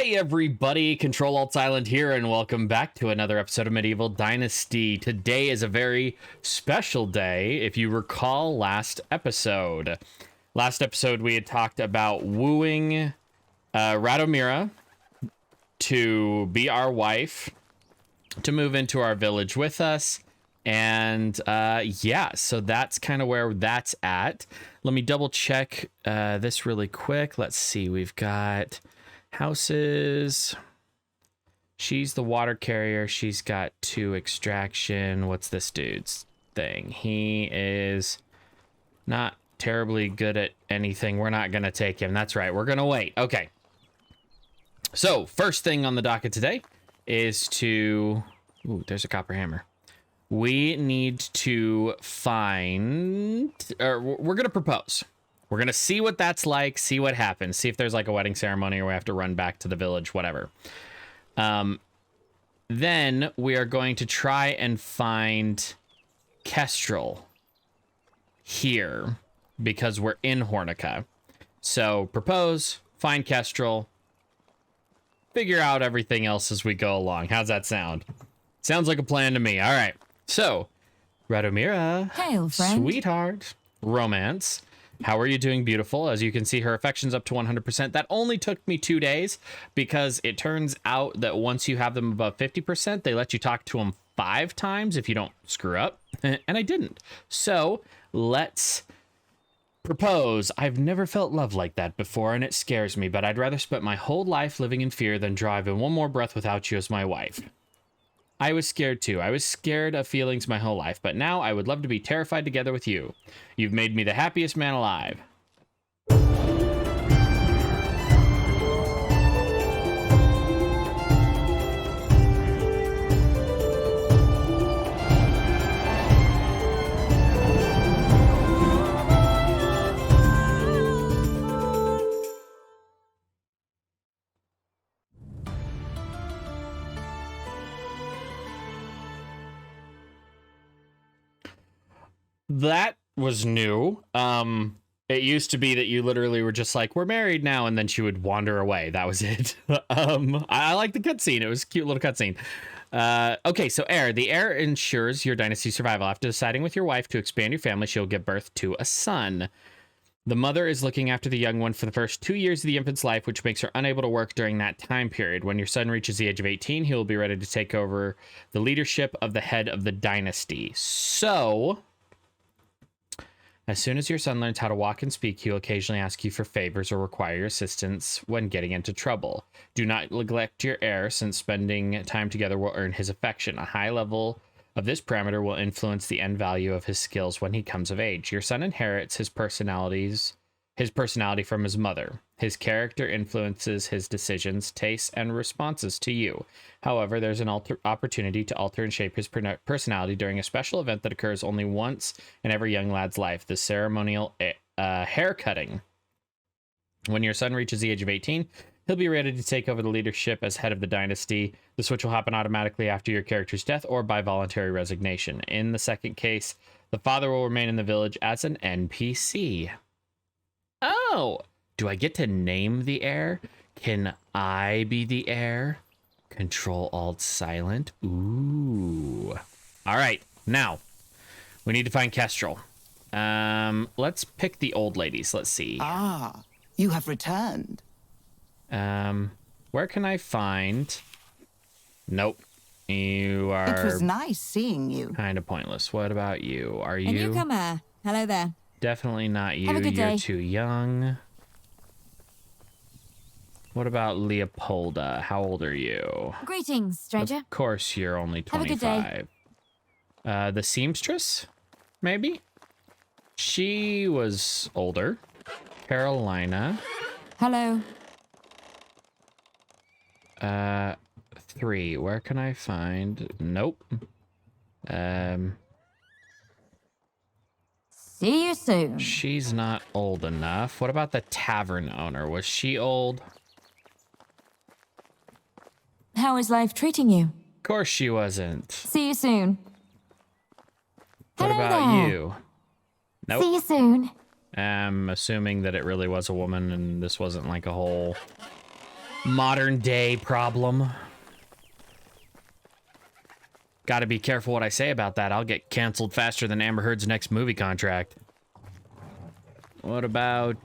Hey everybody, Control Alt Silent here, and welcome back to another episode of Medieval Dynasty. Today is a very special day. If you recall last episode we had talked about wooing Radomira to be our wife, to move into our village with us, and yeah, so that's kind of where that's at. Let me double check this really quick. Let's see, we've got houses. She's the water carrier. She's got 2 extraction. What's this dude's thing? He is not terribly good at anything. We're not going to take him. That's right. We're going to wait. Okay. So first thing on the docket today is to... Ooh, there's a copper hammer. We need to find... Or we're going to propose. We're going to see what that's like, see what happens, see if there's like a wedding ceremony or we have to run back to the village, whatever. Then we are going to try and find Kestrel here because we're in Hornica. So propose, find Kestrel, figure out everything else as we go along. How's that sound? Sounds like a plan to me. All right. So, Radomira, hail, friend. Sweetheart, romance. How are you doing, beautiful? As you can see, her affection's up to 100%. That only took me 2 days because it turns out that once you have them above 50%, they let you talk to them 5 times if you don't screw up. And I didn't. So let's propose. I've never felt love like that before, and it scares me, but I'd rather spend my whole life living in fear than drive in one more breath without you as my wife. I was scared too. I was scared of feelings my whole life, but now I would love to be terrified together with you. You've made me the happiest man alive. That was new. It used to be that you literally were just like, we're married now, and then she would wander away. That was it. I like the cutscene. It was a cute little cutscene. Okay, so heir. The heir ensures your dynasty survival. After deciding with your wife to expand your family, she'll give birth to a son. The mother is looking after the young one for the first 2 years of the infant's life, which makes her unable to work during that time period. When your son reaches the age of 18, he will be ready to take over the leadership of the head of the dynasty. So... as soon as your son learns how to walk and speak, he'll occasionally ask you for favors or require your assistance when getting into trouble. Do not neglect your heir, since spending time together will earn his affection. A high level of this parameter will influence the end value of his skills when he comes of age. Your son inherits his personality from his mother. His character influences his decisions, tastes, and responses to you. However, there's an opportunity to alter and shape his personality during a special event that occurs only once in every young lad's life, the ceremonial hair cutting. When your son reaches the age of 18, he'll be ready to take over the leadership as head of the dynasty. The switch will happen automatically after your character's death or by voluntary resignation. In the second case, the father will remain in the village as an NPC. Oh, do I get to name the heir? Can I be the heir? Control Alt Silent. Ooh. All right, now we need to find Kestrel. Let's pick the old ladies. Let's see. Ah, you have returned. Where can I find? Nope. You are. It was nice seeing you. Kind of pointless. What about you? Are you? A newcomer. Hello there. Definitely not you. Have a good You're day. too young. What about Leopolda? How old are you? Greetings, stranger. Of course you're only Have a good day. 25. The seamstress? Maybe? She was older. Carolina. Hello. 3. Where can I find? Nope. See you soon. She's not old enough. What about the tavern owner? Was she old? How is life treating you? Of course she wasn't. See you soon. What Hello about there. you? Nope. See you soon. I'm assuming that it really was a woman and this wasn't like a whole Modern day problem. Gotta be careful what I say about that. I'll get canceled faster than Amber Heard's next movie contract. What about,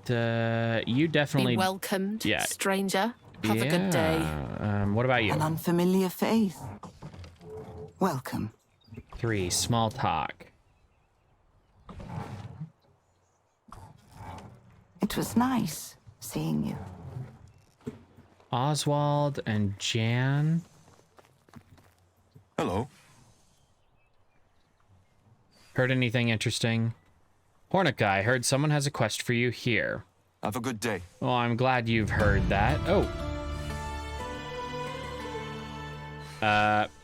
you definitely... Be welcomed, yeah. stranger. Have a good day. What about you? An unfamiliar face. Welcome. 3, small talk. It was nice seeing you. Oswald and Jan. Hello. Heard anything interesting? Hornica, I heard someone has a quest for you here. Have a good day. Well, I'm glad you've heard that. Oh.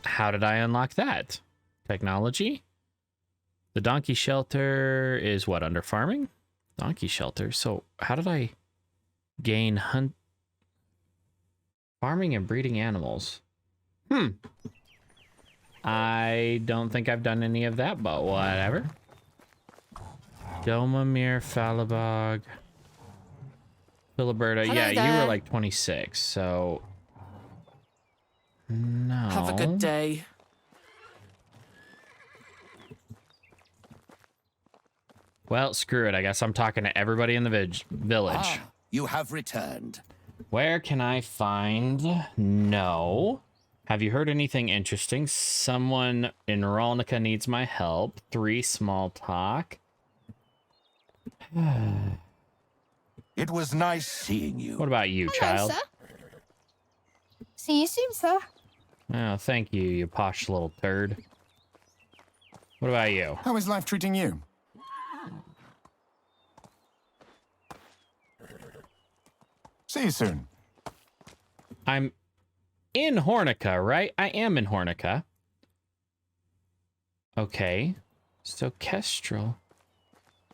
How did I unlock that? Technology? The donkey shelter is what, under farming? Donkey shelter. So how did I gain hunt? Farming and breeding animals. I don't think I've done any of that, but whatever. Domamir, Falabog, Filiberta. Hello Yeah, you there. were like 26, so... No. Have a good day. Well, screw it. I guess I'm talking to everybody in the village. Ah, you have returned. Where can I find... No. Have you heard anything interesting? Someone in Hornica needs my help. 3, small talk. It was nice seeing you. What about you, child? See you soon, sir. Oh, thank you, you posh little turd. What about you? How is life treating you? See you soon. I'm in Hornica, right? I am in Hornica. Okay. So Kestrel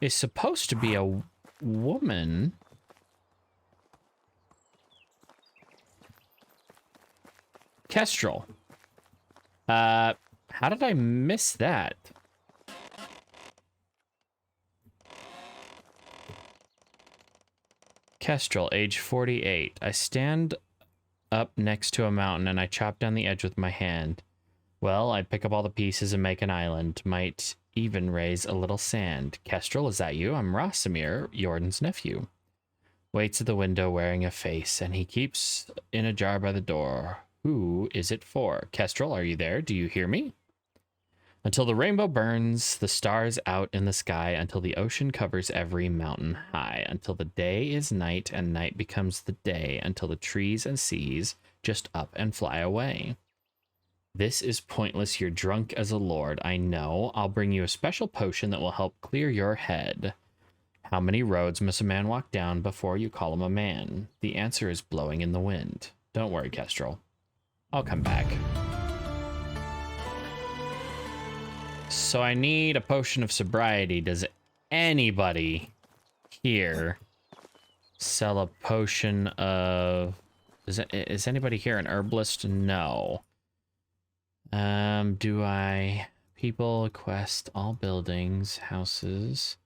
is supposed to be a woman. Kestrel. How did I miss that? Kestrel, age 48. I stand up next to a mountain and I chop down the edge with my hand. Well, I pick up all the pieces and make an island. Might even raise a little sand. Kestrel, is that you? I'm Rosamir, Jordan's nephew. Waits at the window wearing a face, and he keeps in a jar by the door. Who is it for? Kestrel, are you there? Do you hear me? Until the rainbow burns, the stars out in the sky, until the ocean covers every mountain high, until the day is night and night becomes the day, until the trees and seas just up and fly away. This is pointless. You're drunk as a lord. I know. I'll bring you a special potion that will help clear your head. How many roads must a man walk down before you call him a man? The answer is blowing in the wind. Don't worry, Kestrel. I'll come back. So I need a potion of sobriety. Does anybody here sell a potion of... Is anybody here an herbalist? No. Do I... People, quest, all buildings, houses...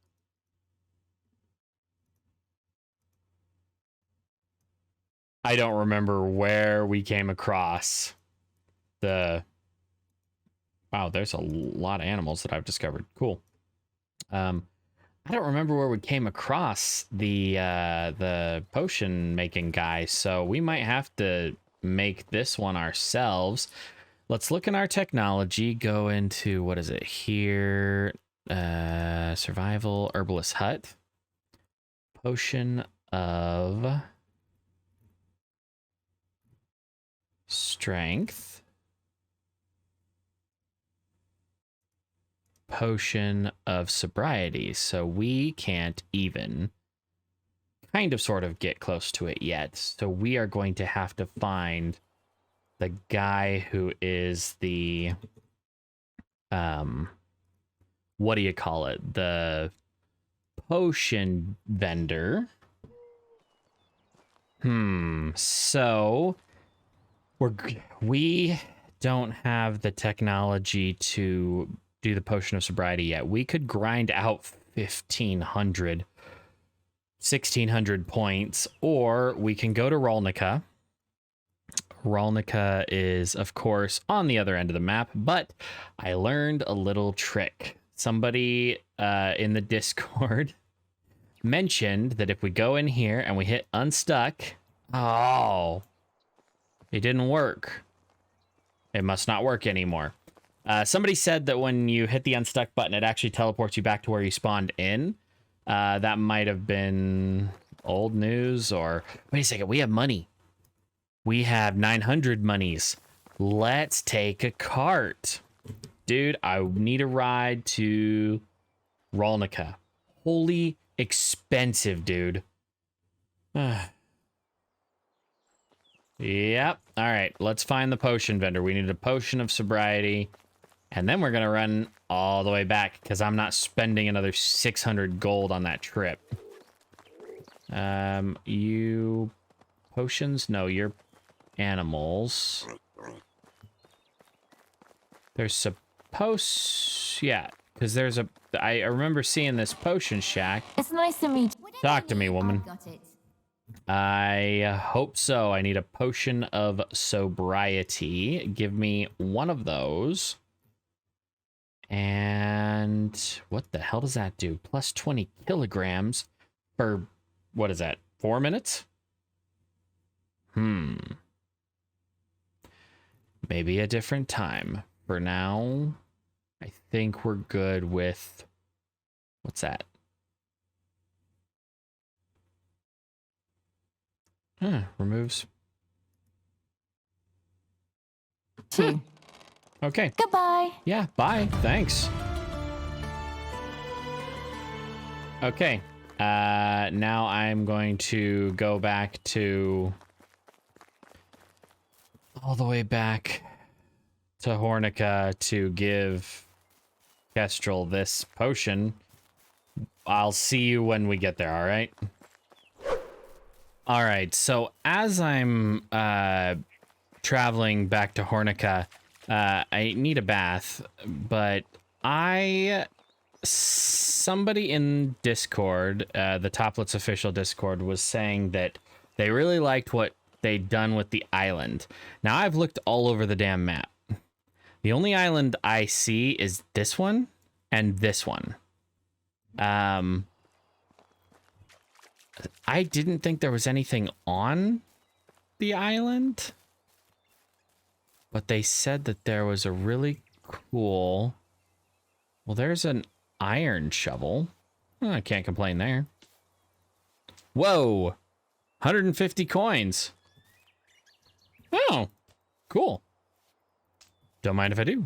I don't remember where we came across the... Wow, there's a lot of animals that I've discovered. Cool. I don't remember where we came across the potion making guy, so we might have to make this one ourselves. Let's look in our technology, go into, what is it here? Survival, herbalist hut. Potion of strength. Potion of sobriety. So we can't even kind of sort of get close to it yet. So we are going to have to find the guy who is the what do you call it? The potion vendor. So we don't have the technology to do the potion of sobriety yet. We could grind out 1,500, 1,600 points, or we can go to Hornica Hornica is, of course, on the other end of the map, but I learned a little trick. Somebody in the Discord mentioned that if we go in here and we hit unstuck, oh, it didn't work. It must not work anymore. Somebody said that when you hit the unstuck button, it actually teleports you back to where you spawned in. That might have been old news, or wait a second, we have money. We have 900 monies. Let's take a cart. Dude, I need a ride to Hornica. Holy expensive, dude. Yep. All right, let's find the potion vendor. We need a potion of sobriety. And then we're going to run all the way back because I'm not spending another 600 gold on that trip. You potions? No, you're animals. There's supposed... Yeah, because there's a... I remember seeing this potion shack. It's nice to meet you. Talk to me, woman. Got it. I hope so. I need a potion of sobriety. Give me one of those. And what the hell does that do? Plus 20 kilograms for, what is that, 4 minutes? Maybe a different time. For now, I think we're good with, what's that? Removes. Two. Okay. Goodbye. Yeah, bye. Thanks. Okay. Now I'm going to go back to... all the way back to Hornica to give Kestrel this potion. I'll see you when we get there, all right? All right, so as I'm traveling back to Hornica, I need a bath, but somebody in Discord, the Toplets official Discord, was saying that they really liked what they'd done with the island. Now, I've looked all over the damn map. The only island I see is this one and this one. I didn't think there was anything on the island, but they said that there was a really cool... Well, there's an iron shovel. Oh, I can't complain there. Whoa! 150 coins. Oh, cool. Don't mind if I do.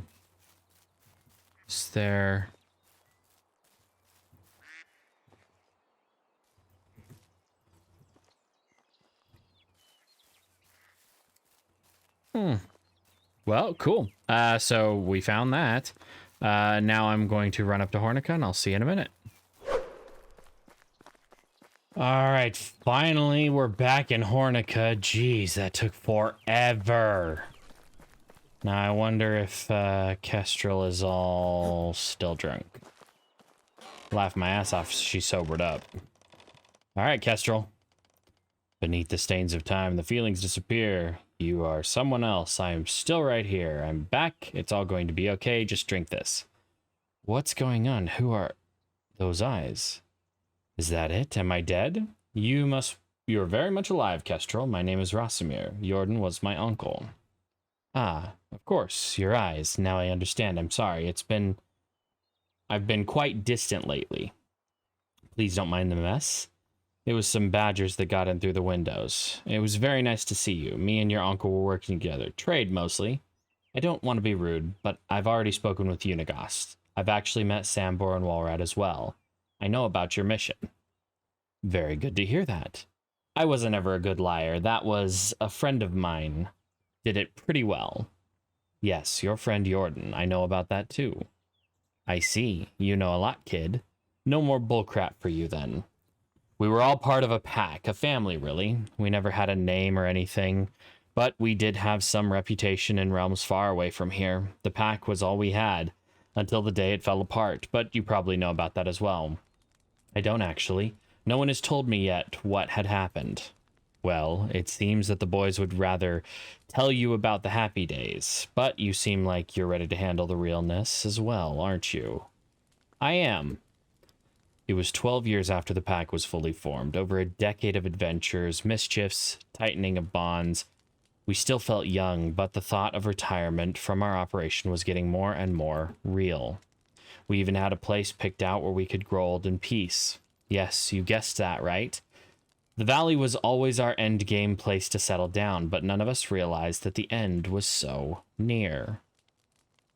Is there... Well, cool. So we found that. Now I'm going to run up to Hornica and I'll see you in a minute. All right, finally we're back in Hornica. Jeez, that took forever. Now I wonder if Kestrel is all still drunk. Laugh my ass off, she sobered up. All right, Kestrel. Beneath the stains of time, the feelings disappear. You are someone else. I am still right here. I'm back. It's all going to be okay. Just drink this. What's going on? Who are those eyes? Is that it? Am I dead? You're very much alive, Kestrel. My name is Rosamir. Jordan was my uncle. Ah, of course, your eyes. Now I understand. I'm sorry. I've been quite distant lately. Please don't mind the mess. It was some badgers that got in through the windows. It was very nice to see you. Me and your uncle were working together. Trade, mostly. I don't want to be rude, but I've already spoken with Unigast. I've actually met Sambor and Walrat as well. I know about your mission. Very good to hear that. I wasn't ever a good liar. That was a friend of mine. Did it pretty well. Yes, your friend Jordan. I know about that too. I see. You know a lot, kid. No more bullcrap for you then. We were all part of a pack, a family, really. We never had a name or anything, but we did have some reputation in realms far away from here. The pack was all we had, until the day it fell apart, but you probably know about that as well. I don't actually. No one has told me yet what had happened. Well, it seems that the boys would rather tell you about the happy days, but you seem like you're ready to handle the realness as well, aren't you? I am. It was 12 years after the pack was fully formed, over a decade of adventures, mischiefs, tightening of bonds. We still felt young, but the thought of retirement from our operation was getting more and more real. We even had a place picked out where we could grow old in peace. Yes, you guessed that, right? The valley was always our end game place to settle down, but none of us realized that the end was so near.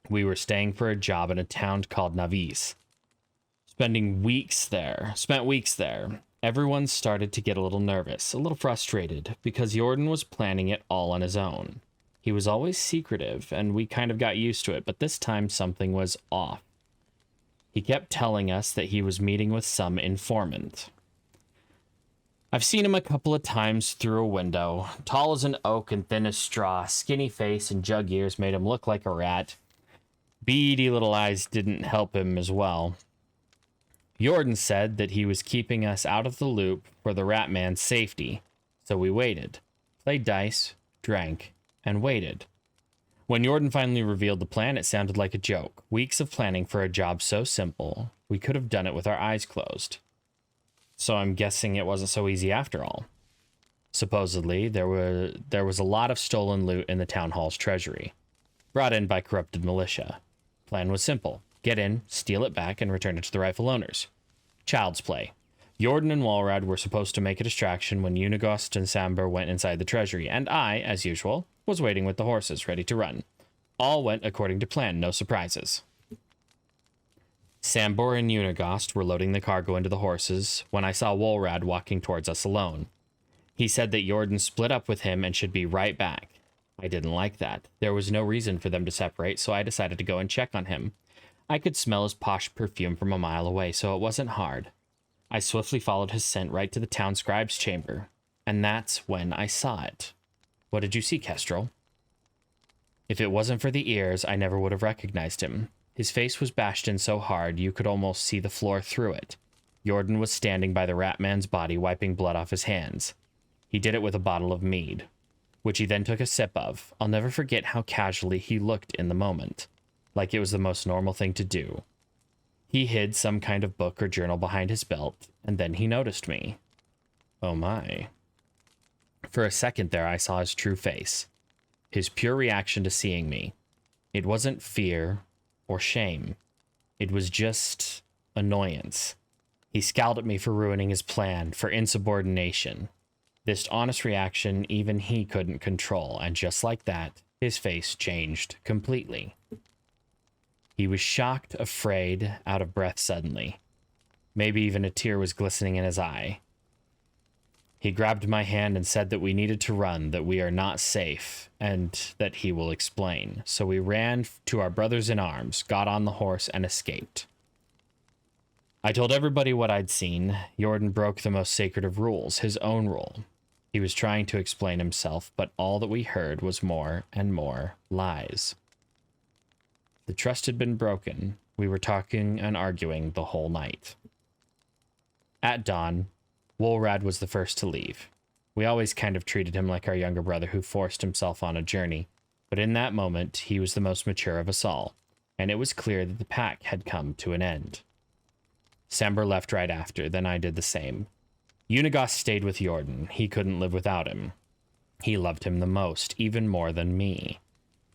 We were staying for a job in a town called Navis. Spent weeks there. Everyone started to get a little nervous, a little frustrated, because Jordan was planning it all on his own. He was always secretive, and we kind of got used to it, but this time something was off. He kept telling us that he was meeting with some informant. I've seen him a couple of times through a window. Tall as an oak and thin as straw, skinny face and jug ears made him look like a rat. Beady little eyes didn't help him as well. Jordan said that he was keeping us out of the loop for the rat man's safety, so we waited, played dice, drank, and waited. When Jordan finally revealed the plan, it sounded like a joke. Weeks of planning for a job so simple, we could have done it with our eyes closed. So I'm guessing it wasn't so easy after all. Supposedly, there was a lot of stolen loot in the town hall's treasury, brought in by corrupted militia. Plan was simple. Get in, steal it back, and return it to the rightful owners. Child's play. Jordan and Walrad were supposed to make a distraction when Unigost and Samber went inside the treasury, and I, as usual, was waiting with the horses, ready to run. All went according to plan, no surprises. Sambor and Unigost were loading the cargo into the horses when I saw Walrad walking towards us alone. He said that Jordan split up with him and should be right back. I didn't like that. There was no reason for them to separate, so I decided to go and check on him. I could smell his posh perfume from a mile away, so it wasn't hard. I swiftly followed his scent right to the town scribe's chamber, and that's when I saw it. What did you see, Kestrel? If it wasn't for the ears, I never would have recognized him. His face was bashed in so hard you could almost see the floor through it. Jordan was standing by the rat man's body, wiping blood off his hands. He did it with a bottle of mead, which he then took a sip of. I'll never forget how casually he looked in the moment, like it was the most normal thing to do. He hid some kind of book or journal behind his belt, and then he noticed me. Oh my. For a second there, I saw his true face. His pure reaction to seeing me. It wasn't fear or shame. It was just annoyance. He scowled at me for ruining his plan, for insubordination. This honest reaction even he couldn't control, and just like that, his face changed completely. He was shocked, afraid, out of breath suddenly. Maybe even a tear was glistening in his eye. He grabbed my hand and said that we needed to run, that we are not safe, and that he will explain. So we ran to our brothers in arms, got on the horse, and escaped. I told everybody what I'd seen. Jordan broke the most sacred of rules, his own rule. He was trying to explain himself, but all that we heard was more and more lies. The trust had been broken. We were talking and arguing the whole night. At dawn, Wolrad was the first to leave. We always kind of treated him like our younger brother who forced himself on a journey, but in that moment, he was the most mature of us all, and it was clear that the pack had come to an end. Samber left right after, then I did the same. Unigost stayed with Jordan. He couldn't live without him. He loved him the most, even more than me.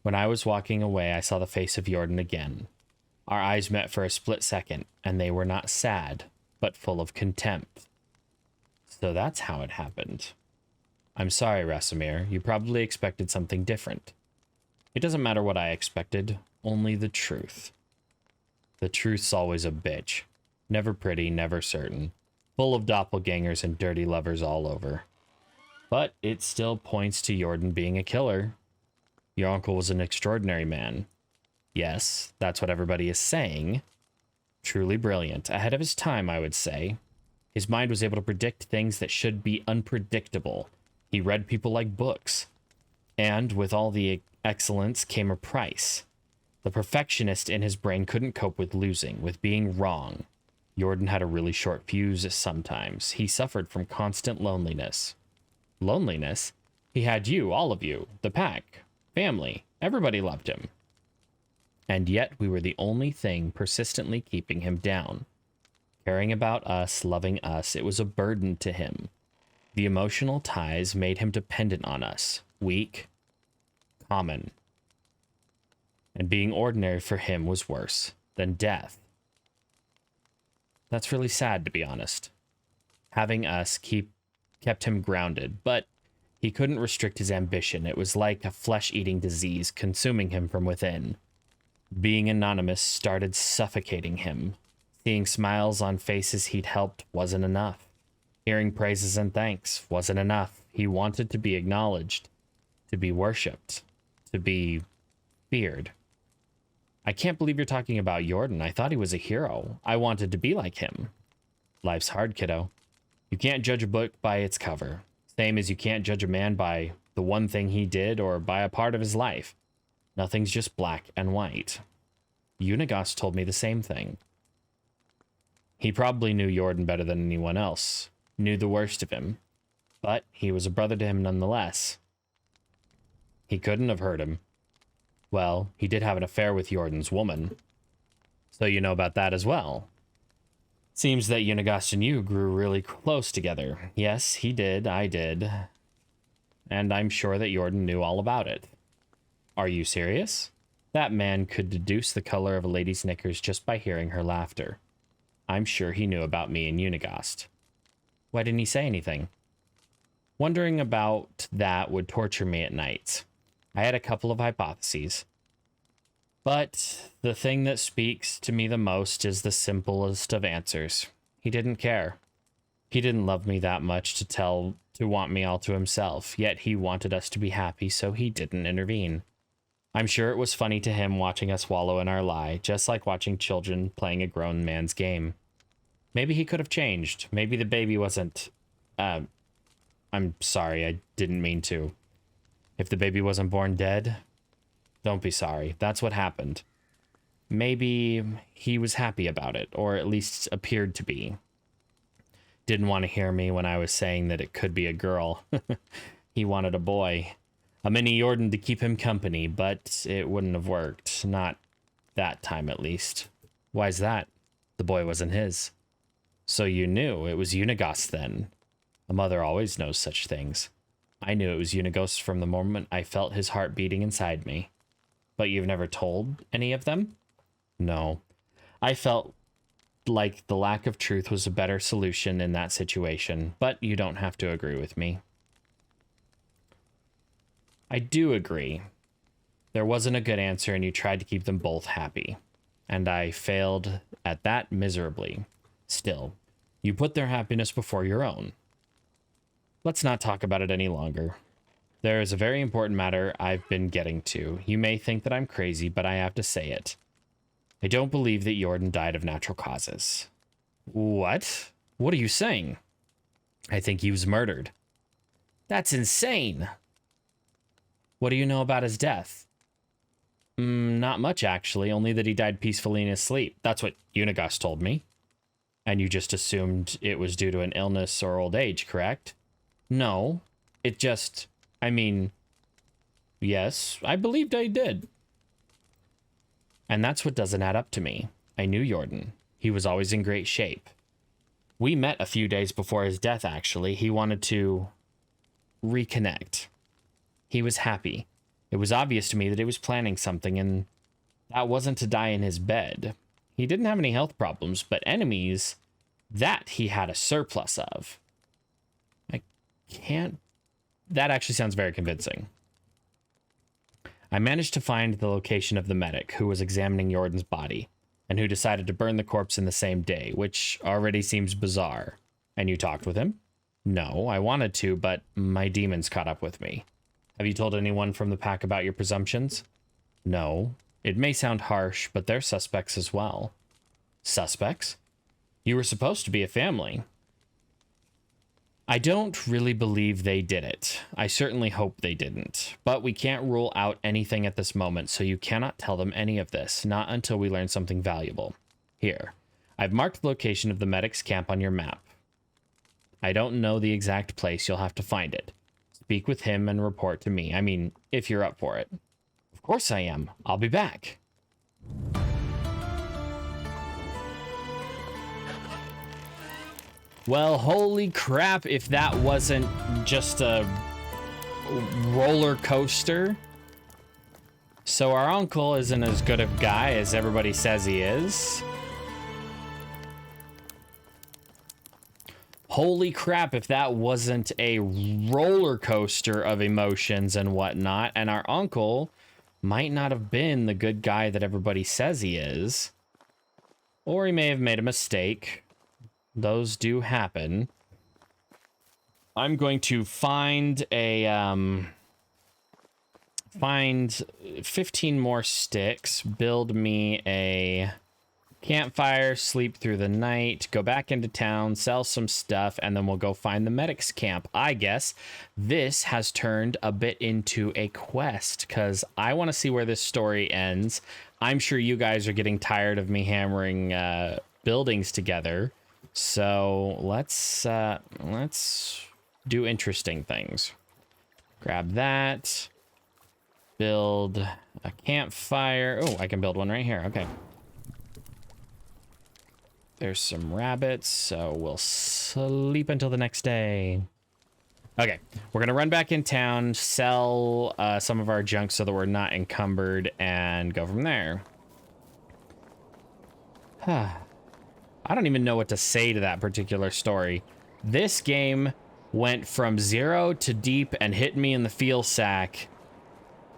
When I was walking away, I saw the face of Jordan again. Our eyes met for a split second, and they were not sad, but full of contempt. So that's how it happened. I'm sorry, Rasamir. You probably expected something different. It doesn't matter what I expected, only the truth. The truth's always a bitch. Never pretty, never certain. Full of doppelgangers and dirty lovers all over. But it still points to Jordan being a killer. Your uncle was an extraordinary man. Yes, that's what everybody is saying. Truly brilliant. Ahead of his time, I would say. His mind was able to predict things that should be unpredictable. He read people like books. And with all the excellence came a price. The perfectionist in his brain couldn't cope with losing, with being wrong. Jordan had a really short fuse sometimes. He suffered from constant loneliness. Loneliness? He had you, all of you, the pack, family, everybody loved him. And yet we were the only thing persistently keeping him down. Caring about us, loving us, it was a burden to him. The emotional ties made him dependent on us, weak, common. And being ordinary for him was worse than death. That's really sad, to be honest. Having us kept him grounded, but he couldn't restrict his ambition. It was like a flesh-eating disease consuming him from within. Being anonymous started suffocating him. Seeing smiles on faces he'd helped wasn't enough. Hearing praises and thanks wasn't enough. He wanted to be acknowledged, to be worshipped, to be feared. I can't believe you're talking about Jordan. I thought he was a hero. I wanted to be like him. Life's hard, kiddo. You can't judge a book by its cover. Same as you can't judge a man by the one thing he did or by a part of his life. Nothing's just black and white. Unigos told me the same thing. He probably knew Jordan better than anyone else, knew the worst of him, but he was a brother to him nonetheless. He couldn't have hurt him. Well, he did have an affair with Jordan's woman, so you know about that as well. Seems that Unigos and you grew really close together. Yes, he did, I did, and I'm sure that Jordan knew all about it. Are you serious? That man could deduce the color of a lady's knickers just by hearing her laughter. I'm sure he knew about me and Unigos. Why didn't he say anything? Wondering about that would torture me at nights. I had a couple of hypotheses. But the thing that speaks to me the most is the simplest of answers. He didn't care. He didn't love me that much to want me all to himself, yet he wanted us to be happy, so he didn't intervene. I'm sure it was funny to him watching us wallow in our lie, just like watching children playing a grown man's game. Maybe he could have changed. Maybe the baby wasn't... I'm sorry, I didn't mean to. If the baby wasn't born dead, don't be sorry. That's what happened. Maybe he was happy about it, or at least appeared to be. Didn't want to hear me when I was saying that it could be a girl. He wanted a boy. A mini Jordan to keep him company, but it wouldn't have worked. Not that time, at least. Why's that? The boy wasn't his. So you knew it was Unigos then. A mother always knows such things. I knew it was Unigos from the moment I felt his heart beating inside me. But you've never told any of them? No. I felt like the lack of truth was a better solution in that situation, but you don't have to agree with me. I do agree. There wasn't a good answer and you tried to keep them both happy. And I failed at that miserably. Still, you put their happiness before your own. Let's not talk about it any longer. There is a very important matter I've been getting to. You may think that I'm crazy, but I have to say it. I don't believe that Jordan died of natural causes. What? What are you saying? I think he was murdered. That's insane. What do you know about his death? Not much, actually. Only that he died peacefully in his sleep. That's what Unigos told me. And you just assumed it was due to an illness or old age, correct? No. It just... I mean... Yes, I believed I did. And that's what doesn't add up to me. I knew Jordan. He was always in great shape. We met a few days before his death, actually. He wanted to reconnect. He was happy. It was obvious to me that he was planning something, and that wasn't to die in his bed. He didn't have any health problems, but enemies, that he had a surplus of. I can't... That actually sounds very convincing. I managed to find the location of the medic who was examining Jordan's body, and who decided to burn the corpse in the same day, which already seems bizarre. And you talked with him? No, I wanted to, but my demons caught up with me. Have you told anyone from the pack about your presumptions? No. It may sound harsh, but they're suspects as well. Suspects? You were supposed to be a family. I don't really believe they did it. I certainly hope they didn't. But we can't rule out anything at this moment, so you cannot tell them any of this, not until we learn something valuable. Here. I've marked the location of the medic's camp on your map. I don't know the exact place, you'll have to find it. Speak with him and report to me. I mean, if you're up for it. Of course I am. I'll be back. Well, holy crap, if that wasn't just a roller coaster. So our uncle isn't as good a guy as everybody says he is. Holy crap, if that wasn't a roller coaster of emotions and whatnot, and our uncle might not have been the good guy that everybody says he is. Or he may have made a mistake. Those do happen. I'm going to find a, find 15 more sticks, build me a campfire, sleep through the night, go back into town, sell some stuff, and then we'll go find the medic's camp. I guess this has turned a bit into a quest because I want to see where this story ends. I'm sure you guys are getting tired of me hammering buildings together. So let's do interesting things. Grab that. Build a campfire. Oh, I can build one right here. Okay. There's some rabbits, so we'll sleep until the next day. Okay, we're gonna run back in town, sell some of our junk so that we're not encumbered, and go from there. I don't even know what to say to that particular story. This game went from 0 to deep and hit me in the feel sack,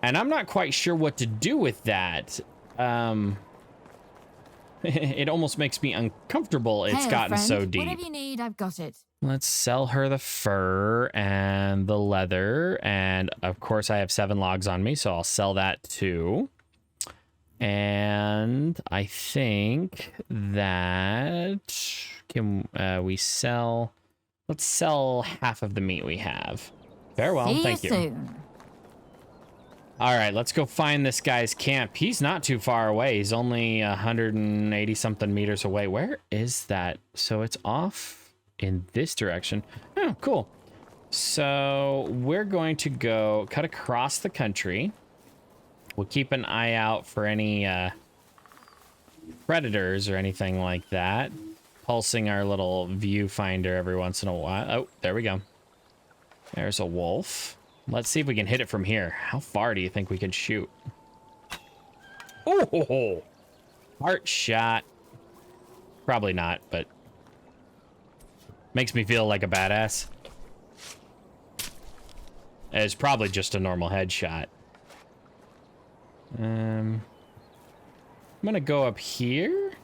and I'm not quite sure what to do with that. It almost makes me uncomfortable. It's gotten so deep. Whatever you need, I've got it. Let's sell her the fur and the leather. And of course I have 7 logs on me, so I'll sell that too. And I think that can we sell, let's sell half of the meat we have. Farewell. Thank you. Soon. All right, let's go find this guy's camp. He's not too far away. He's only 180 something meters away. Where is that? So it's off in this direction. Oh, cool. So we're going to go cut across the country. We'll keep an eye out for any predators or anything like that. Pulsing our little viewfinder every once in a while. Oh, there we go. There's a wolf. Let's see if we can hit it from here. How far do you think we could shoot? Oh, heart shot. Probably not, but makes me feel like a badass. It's probably just a normal headshot. I'm gonna go up here.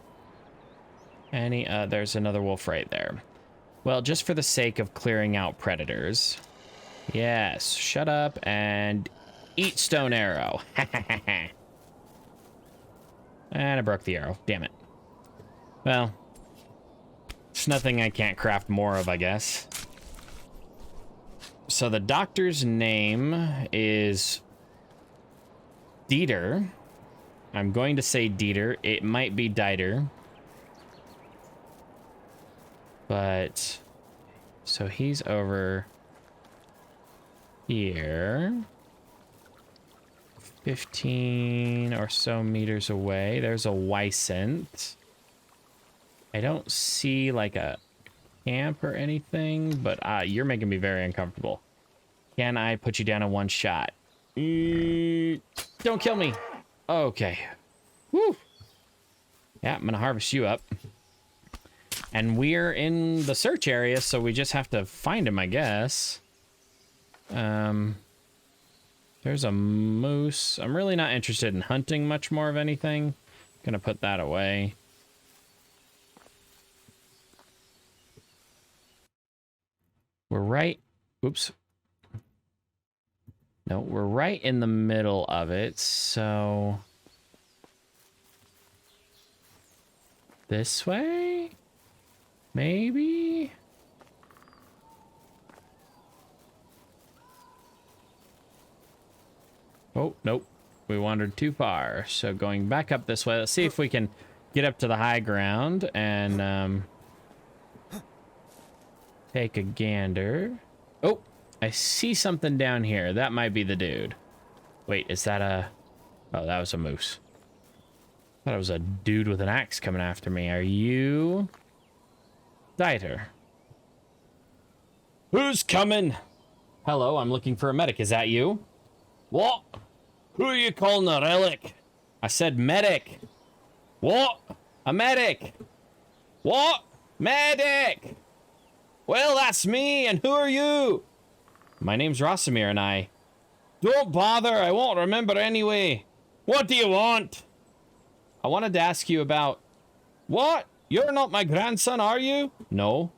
There's another wolf right there. Well, just for the sake of clearing out predators. Yes, shut up and eat stone arrow. And I broke the arrow. Damn it. Well, it's nothing I can't craft more of, I guess. So the doctor's name is Dieter. I'm going to say Dieter. It might be Dieter. But, so he's over here. 15 or so meters away. There's a Weissent. I don't see like a camp or anything, but you're making me very uncomfortable. Can I put you down in one shot? Don't kill me. Okay. Woo. Yeah, I'm gonna harvest you up. And we're in the search area, so we just have to find him, I guess. There's a moose. I'm really not interested in hunting much more of anything. Gonna put that away. We're right. Oops. No, we're right in the middle of it, so this way? Maybe? Oh, nope. We wandered too far. So going back up this way, let's see if we can get up to the high ground and take a gander. Oh, I see something down here. That might be the dude. Wait, is that a... Oh, that was a moose. I thought it was a dude with an axe coming after me. Are you... Dieter? Who's coming? Hello, I'm looking for a medic. Is that you? What? Who are you calling a relic? I said medic. What? A medic. What? Medic! Well, that's me, and who are you? My name's Rosamir, and I... Don't bother, I won't remember anyway. What do you want? I wanted to ask you about... What? You're not my grandson, are you? No.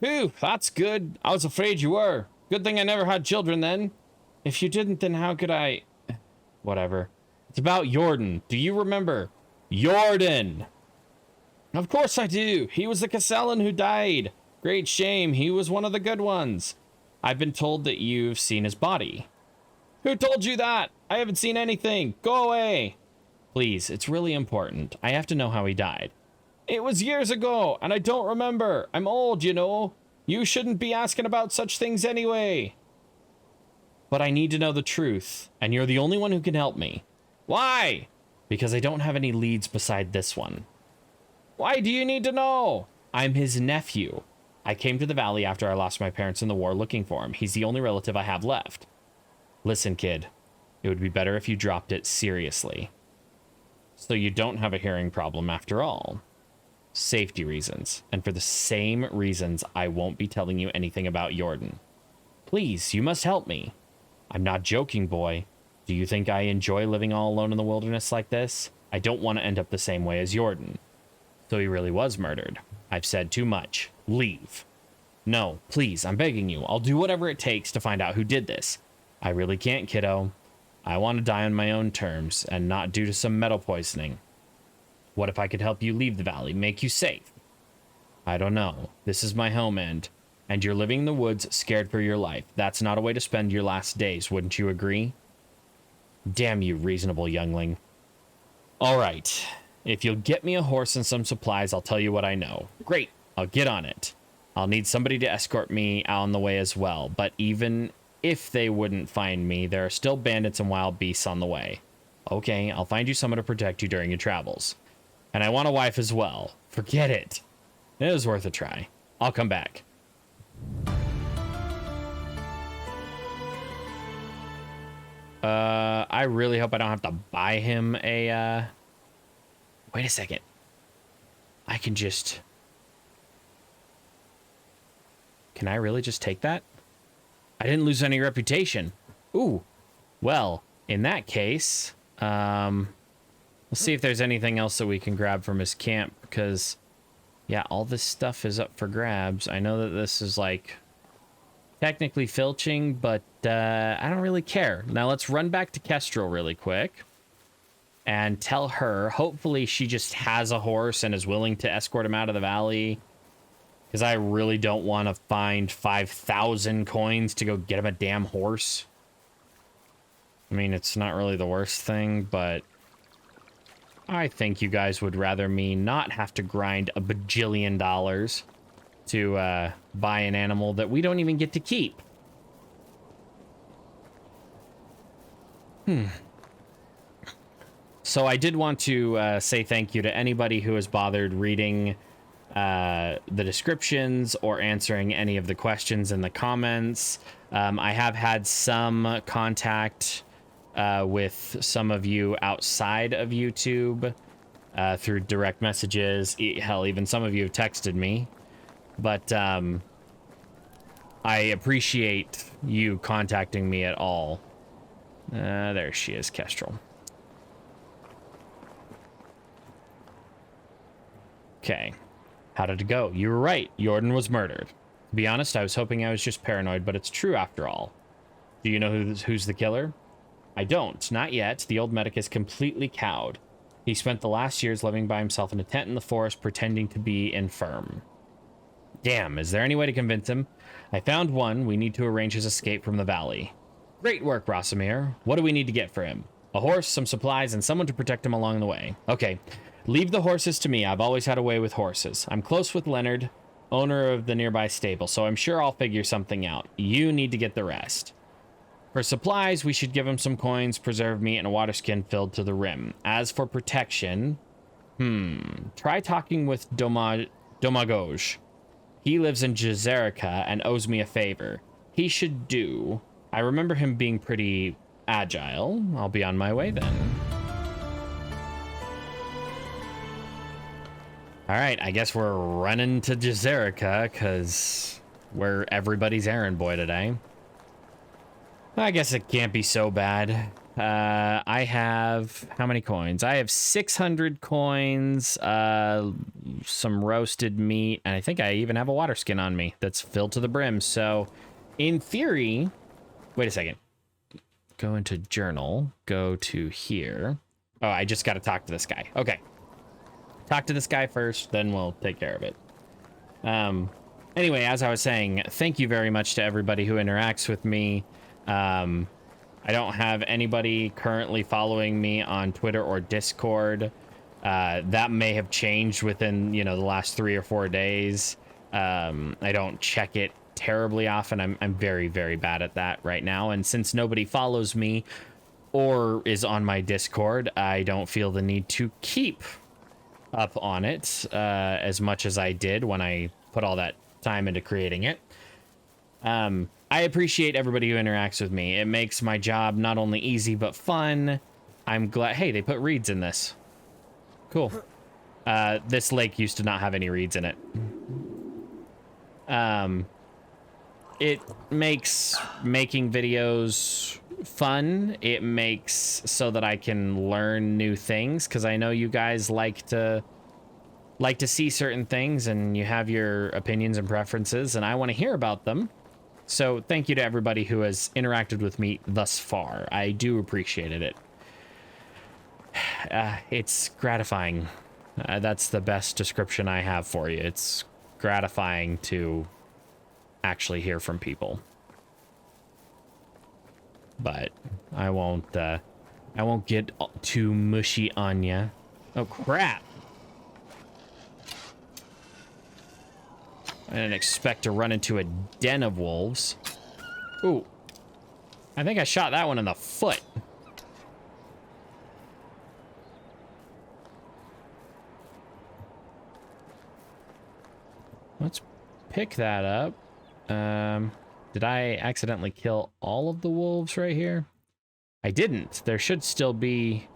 Phew, that's good. I was afraid you were. Good thing I never had children then. If you didn't, then how could I... Whatever. It's about Jordan. Do you remember? Jordan! Of course I do. He was the Castellan who died. Great shame. He was one of the good ones. I've been told that you've seen his body. Who told you that? I haven't seen anything. Go away. Please, it's really important. I have to know how he died. It was years ago, and I don't remember. I'm old, you know. You shouldn't be asking about such things anyway. But I need to know the truth, and you're the only one who can help me. Why? Because I don't have any leads beside this one. Why do you need to know? I'm his nephew. I came to the valley after I lost my parents in the war looking for him. He's the only relative I have left. Listen, kid. It would be better if you dropped it seriously. So you don't have a hearing problem after all. Safety reasons. And for the same reasons, I won't be telling you anything about Jordan. Please, you must help me. I'm not joking, boy. Do you think I enjoy living all alone in the wilderness like this? I don't want to end up the same way as Jordan. So he really was murdered. I've said too much. Leave. No, please, I'm begging you. I'll do whatever it takes to find out who did this. I really can't, kiddo. I want to die on my own terms and not due to some metal poisoning. What if I could help you leave the valley, make you safe? I don't know. This is my home end, and you're living in the woods scared for your life. That's not a way to spend your last days, wouldn't you agree? Damn you, reasonable youngling. All right. If you'll get me a horse and some supplies, I'll tell you what I know. Great. I'll get on it. I'll need somebody to escort me out on the way as well. But even if they wouldn't find me, there are still bandits and wild beasts on the way. Okay, I'll find you someone to protect you during your travels. And I want a wife as well. Forget it. It was worth a try. I'll come back. I really hope I don't have to buy him a, Wait a second. I can just... Can I really just take that? I didn't lose any reputation. Ooh. Well, in that case, we'll see if there's anything else that we can grab from his camp, because, yeah, all this stuff is up for grabs. I know that this is, like, technically filching, but I don't really care. Now, let's run back to Kestrel really quick and tell her, hopefully she just has a horse and is willing to escort him out of the valley, because I really don't want to find 5,000 coins to go get him a damn horse. I mean, it's not really the worst thing, but I think you guys would rather me not have to grind a bajillion dollars to buy an animal that we don't even get to keep. So I did want to say thank you to anybody who has bothered reading the descriptions or answering any of the questions in the comments. I have had some contact with some of you outside of YouTube through direct messages. Hell, even some of you have texted me. But I appreciate you contacting me at all. There she is, Kestrel. Okay. How did it go? You were right. Jordan was murdered. To be honest, I was hoping I was just paranoid, but it's true after all. Do you know who's the killer? I don't. Not yet. The old medic is completely cowed. He spent the last years living by himself in a tent in the forest, pretending to be infirm. Damn, is there any way to convince him? I found one. We need to arrange his escape from the valley. Great work, Rosamir. What do we need to get for him? A horse, some supplies, and someone to protect him along the way. Okay. Leave the horses to me. I've always had a way with horses. I'm close with Leonard. owner of the nearby stable, so I'm sure I'll figure something out. You need to get the rest. For supplies, we should give him some coins, preserved meat, and a water skin filled to the rim. As for protection, try talking with Domagoj. He lives in Jazerica and owes me a favor. He should do. I remember him being pretty agile. I'll be on my way then. All right, I guess we're running to Jazerica because we're everybody's errand boy today. I guess it can't be so bad. I have how many coins? I have 600 coins, some roasted meat, and I think I even have a water skin on me that's filled to the brim. So in theory, wait a second. Go into journal, go to here. Oh, I just got to talk to this guy. Okay. Talk to this guy first, then we'll take care of it. Anyway, as I was saying, thank you very much to everybody who interacts with me. I don't have anybody currently following me on Twitter or Discord. That may have changed within, the last 3 or 4 days. I don't check it terribly often. I'm very, very bad at that right now. And since nobody follows me or is on my Discord, I don't feel the need to keep up on it as much as I did when I put all that time into creating it. I appreciate everybody who interacts with me. It makes my job not only easy, but fun. I'm glad. Hey, they put reeds in this. Cool. This lake used to not have any reeds in it. It makes making videos fun. It makes so that I can learn new things, because I know you guys like to see certain things and you have your opinions and preferences, and I want to hear about them. So thank you to everybody who has interacted with me thus far. I do appreciate it. It's gratifying. That's the best description I have for you. It's gratifying to actually hear from people. But I won't get too mushy on ya. Oh crap. I didn't expect to run into a den of wolves. Ooh. I think I shot that one in the foot. Let's pick that up. Did I accidentally kill all of the wolves right here? I didn't. There should still be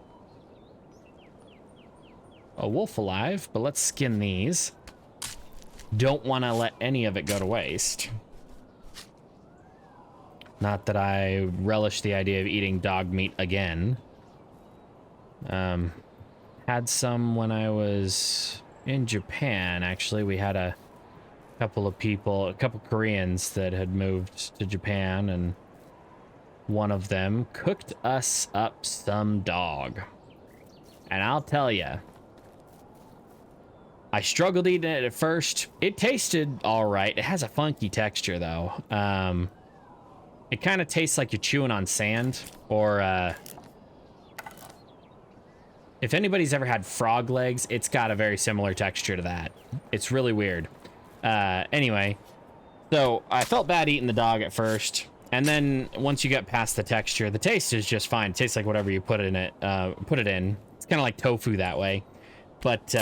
a wolf alive, but let's skin these. Don't want to let any of it go to waste. Not that I relish the idea of eating dog meat again. Had some when I was in Japan, actually. We had a couple Koreans that had moved to Japan, and one of them cooked us up some dog. And I'll tell you, I struggled eating it at first. It tasted all right. It has a funky texture, though. It kind of tastes like you're chewing on sand, or if anybody's ever had frog legs, it's got a very similar texture to that. It's really weird. Anyway, so I felt bad eating the dog at first, and then once you get past the texture, the taste is just fine. It tastes like whatever you put in it. Put it in. It's kind of like tofu that way, but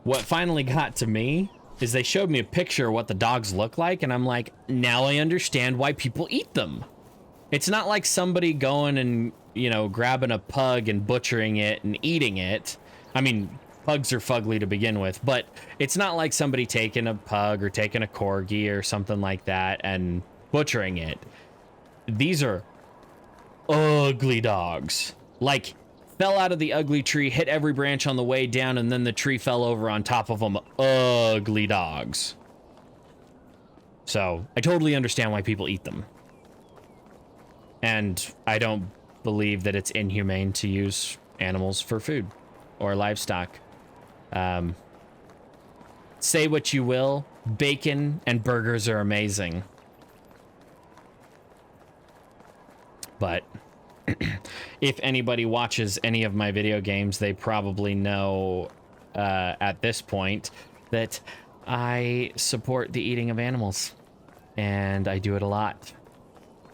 what finally got to me is they showed me a picture of what the dogs look like, and I'm like, now I understand why people eat them. It's not like somebody going and, grabbing a pug and butchering it and eating it. I mean, pugs are fugly to begin with, but it's not like somebody taking a pug or taking a corgi or something like that and butchering it. These are ugly dogs. Like, fell out of the ugly tree, hit every branch on the way down, and then the tree fell over on top of them. Ugly dogs. So I totally understand why people eat them. And I don't believe that it's inhumane to use animals for food or livestock. Say what you will, bacon and burgers are amazing. But if anybody watches any of my video games, they probably know at this point that I support the eating of animals, and I do it a lot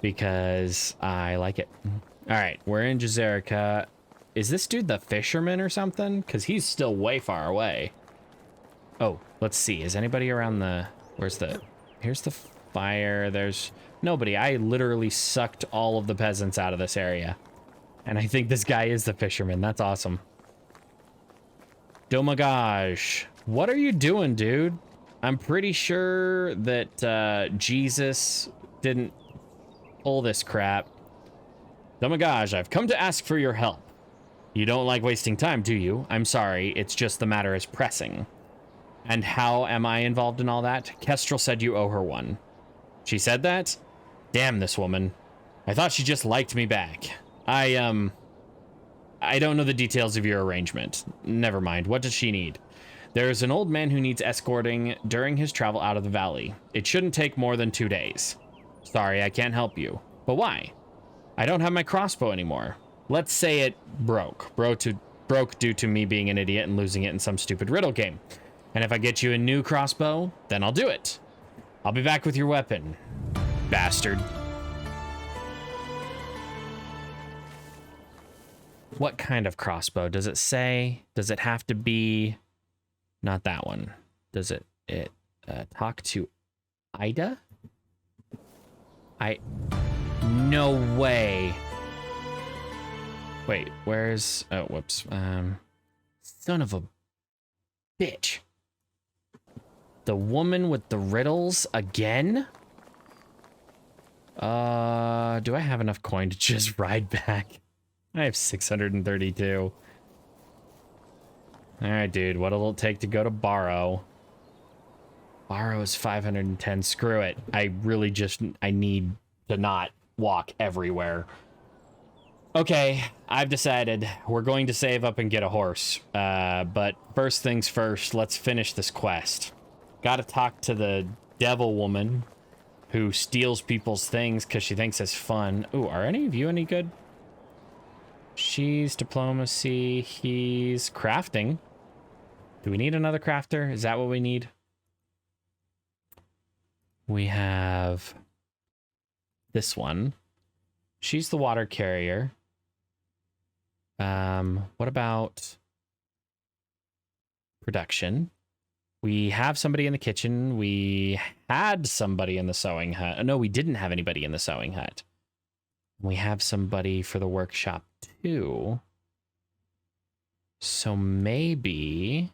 because I like it. All right, we're in Jazerica. Is this dude the fisherman or something? Because he's still way far away. Oh, let's see. Is anybody around the... Where's the... Here's the fire. There's nobody. I literally sucked all of the peasants out of this area. And I think this guy is the fisherman. That's awesome. Domagage. What are you doing, dude? I'm pretty sure that Jesus didn't pull this crap. Domagage, I've come to ask for your help. You don't like wasting time, do you? I'm sorry, it's just the matter is pressing. And how am I involved in all that? Kestrel said you owe her one. She said that? Damn this woman. I thought she just liked me back. I don't know the details of your arrangement. Never mind, what does she need? There is an old man who needs escorting during his travel out of the valley. It shouldn't take more than 2 days. Sorry, I can't help you. But why? I don't have my crossbow anymore. Let's say it broke. Broke due to me being an idiot and losing it in some stupid riddle game. And if I get you a new crossbow, then I'll do it. I'll be back with your weapon, bastard. What kind of crossbow? Does it say? Does it have to be... Not that one. Does it talk to Ida? No way. Wait, where's... Oh, whoops. Son of a bitch. The woman with the riddles again? Do I have enough coin to just ride back? I have 632. Alright, dude. What'll it take to go to Borrow? Borrow is 510. Screw it. I really just... I need to not walk everywhere. Okay, I've decided we're going to save up and get a horse. But first things first, let's finish this quest. Gotta talk to the devil woman who steals people's things because she thinks it's fun. Ooh, are any of you any good? She's diplomacy. He's crafting. Do we need another crafter? Is that what we need? We have this one. She's the water carrier. What about production? We have somebody in the kitchen. We had somebody in the sewing hut. No, we didn't have anybody in the sewing hut. We have somebody for the workshop too. So maybe...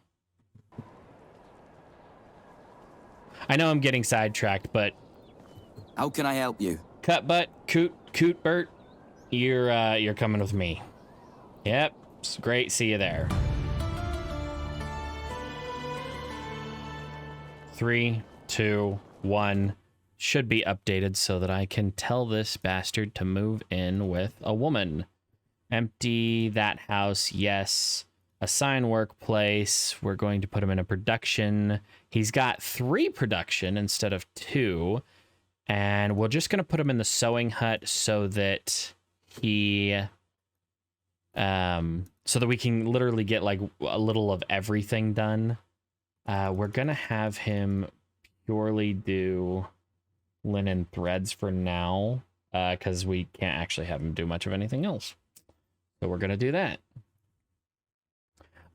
I know I'm getting sidetracked, but... How can I help you? Cut butt, coot Bert, you're coming with me. Yep, it's great. See you there. 3, 2, 1. Should be updated so that I can tell this bastard to move in with a woman. Empty that house, yes. Assign workplace. We're going to put him in a production. He's got 3 production instead of 2. And we're just going to put him in the sewing hut so that he... so that we can literally get like a little of everything done. We're going to have him purely do linen threads for now, because we can't actually have him do much of anything else. So we're going to do that.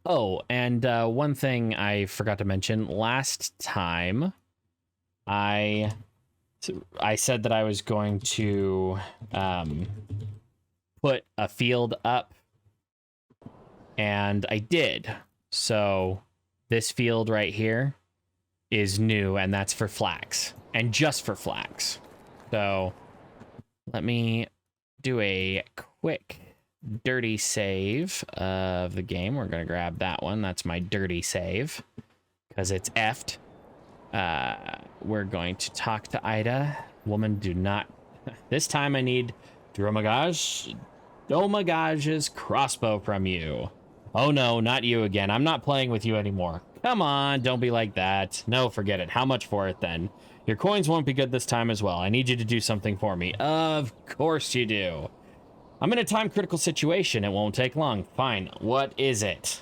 Oh, and one thing I forgot to mention. Last time, I said that I was going to put a field up, and I did. So this field right here is new, and that's for flax, and just for flax. So let me do a quick dirty save of the game. We're going to grab that one. That's my dirty save because it's effed. We're going to talk to Ida. Woman, do not... This time I need Domagage's crossbow from you. Oh no, not you again. I'm not playing with you anymore. Come on, don't be like that. No, forget it. How much for it then? Your coins won't be good this time as well. I need you to do something for me. Of course you do. I'm in a time-critical situation. It won't take long. Fine. What is it?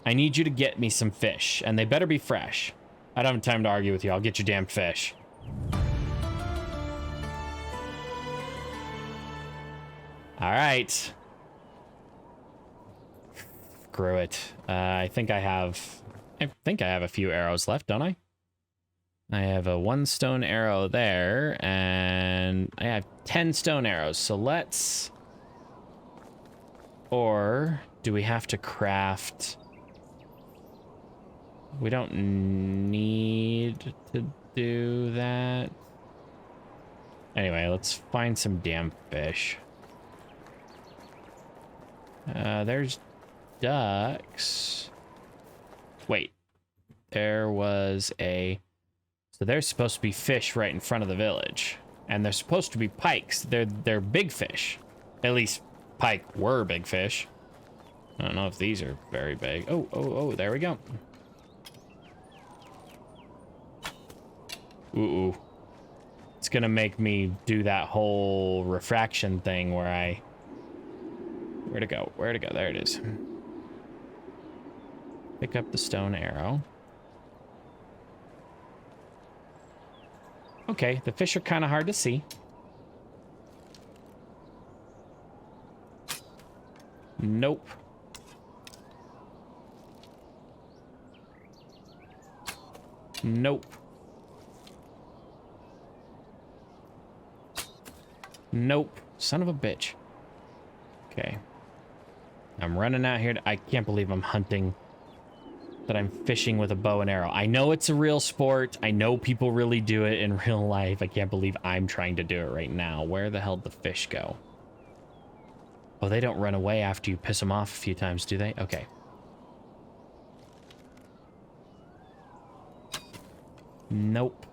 I need you to get me some fish, and they better be fresh. I don't have time to argue with you. I'll get your damn fish. All right. Screw it. I think I have a few arrows left, don't I? I have a 1 stone arrow there, and I have 10 stone arrows. So let's... Or do we have to craft... We don't need to do that. Anyway, let's find some damn fish. There's ducks. Wait. There was a... So there's supposed to be fish right in front of the village. And they're supposed to be pikes. They're big fish. At least pike were big fish. I don't know if these are very big. Oh, there we go. Ooh. It's gonna make me do that whole refraction thing where I... Where'd it go? There it is. Pick up the stone arrow. Okay, the fish are kind of hard to see. Nope. Nope. Nope. Son of a bitch. Okay. I'm running out here. I can't believe I'm hunting. That I'm fishing with a bow and arrow. I know it's a real sport. I know people really do it in real life. I can't believe I'm trying to do it right now. Where the hell did the fish go? Oh, they don't run away after you piss them off a few times, do they? Okay. Nope.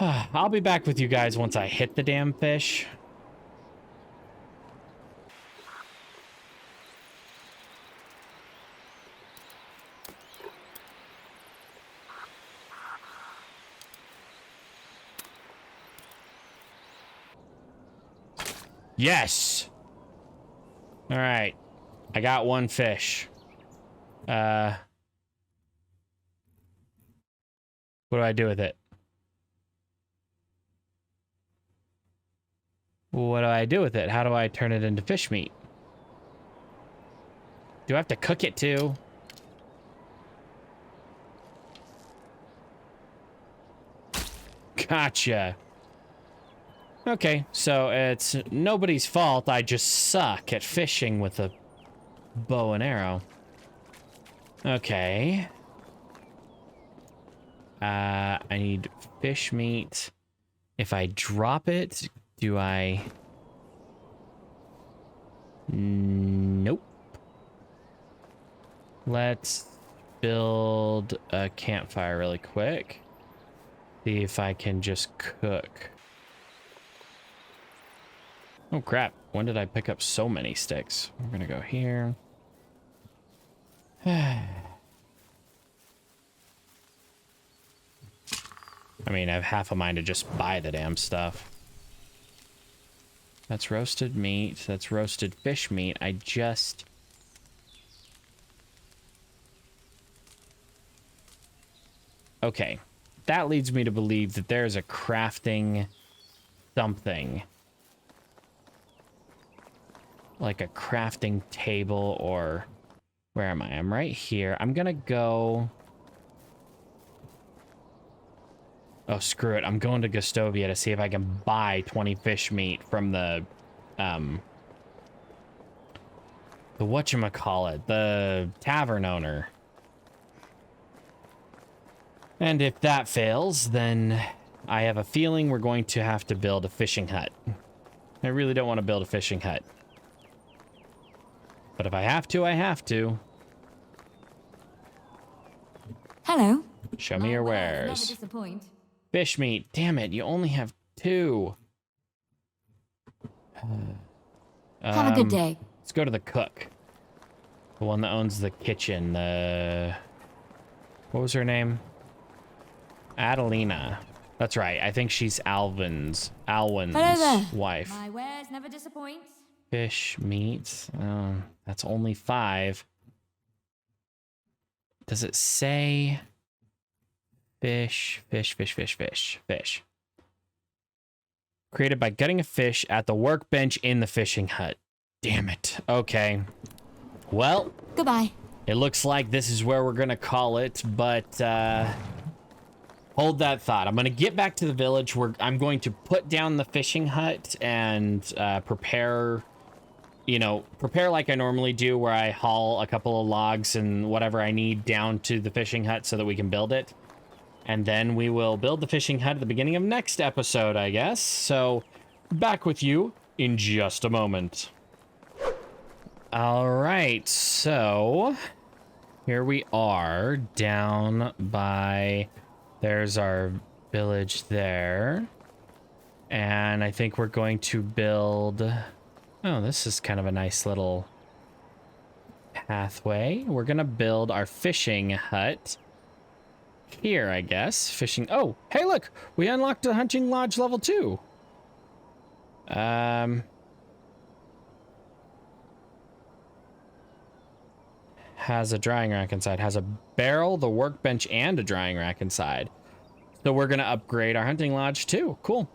I'll be back with you guys once I hit the damn fish. Yes! Alright. I got 1 fish. What do I do with it? What do I do with it? How do I turn it into fish meat? Do I have to cook it too? Gotcha. Okay, so it's nobody's fault. I just suck at fishing with a bow and arrow. Okay. I need fish meat. If I drop it, do I... Nope. Let's build a campfire really quick. See if I can just cook. Oh crap, when did I pick up so many sticks? We're gonna go here. I mean, I have half a mind to just buy the damn stuff. That's roasted meat. That's roasted fish meat. I just... Okay. That leads me to believe that there's a crafting something. Like a crafting table or... Where am I? I'm right here. I'm gonna go... Oh, screw it. I'm going to Gustovia to see if I can buy 20 fish meat from the whatchamacallit, the tavern owner. And if that fails, then I have a feeling we're going to have to build a fishing hut. I really don't want to build a fishing hut. But if I have to, I have to. Hello. Show me your Never wares. disappoint. Fish meat. Damn it, you only have 2. Have a good day. Let's go to the cook. The one that owns the kitchen. What was her name? Adelina. That's right. I think she's Alwyn's Hello there. wife. My wares never disappoint. Fish meat. That's only 5. Does it say fish? Created by gutting a fish at the workbench in the fishing hut. Damn it. Okay. Well, Goodbye. it looks like this is where we're gonna call it, but hold that thought. I'm gonna get back to the village where I'm going to put down the fishing hut and prepare like I normally do, where I haul a couple of logs and whatever I need down to the fishing hut so that we can build it. And then we will build the fishing hut at the beginning of next episode, I guess. So, back with you in just a moment. All right, so here we are down by, there's our village there. And I think we're going to build, oh, this is kind of a nice little pathway. We're going to build our fishing hut here, I guess. Fishing. Oh, hey, look, we unlocked a hunting lodge level 2. Has a drying rack inside. Has a barrel, the workbench, and a drying rack inside. So we're gonna upgrade our hunting lodge too. Cool.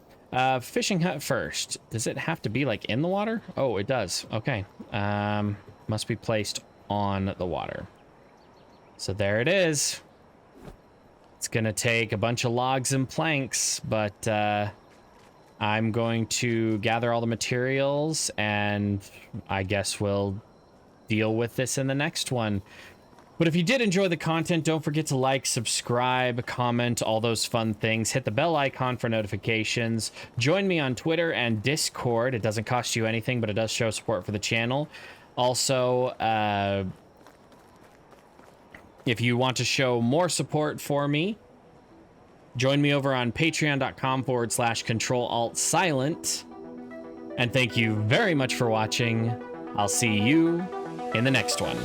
Fishing hut first. Does it have to be like in the water? Oh, it does. Okay. Must be placed on the water. So there it is. It's gonna take a bunch of logs and planks, but I'm going to gather all the materials, and I guess we'll deal with this in the next one. But if you did enjoy the content, don't forget to like, subscribe, comment, all those fun things. Hit the bell icon for notifications. Join me on Twitter and Discord. It doesn't cost you anything, but it does show support for the channel. Also, if you want to show more support for me, join me over on patreon.com/control-alt-silent. And thank you very much for watching. I'll see you in the next one.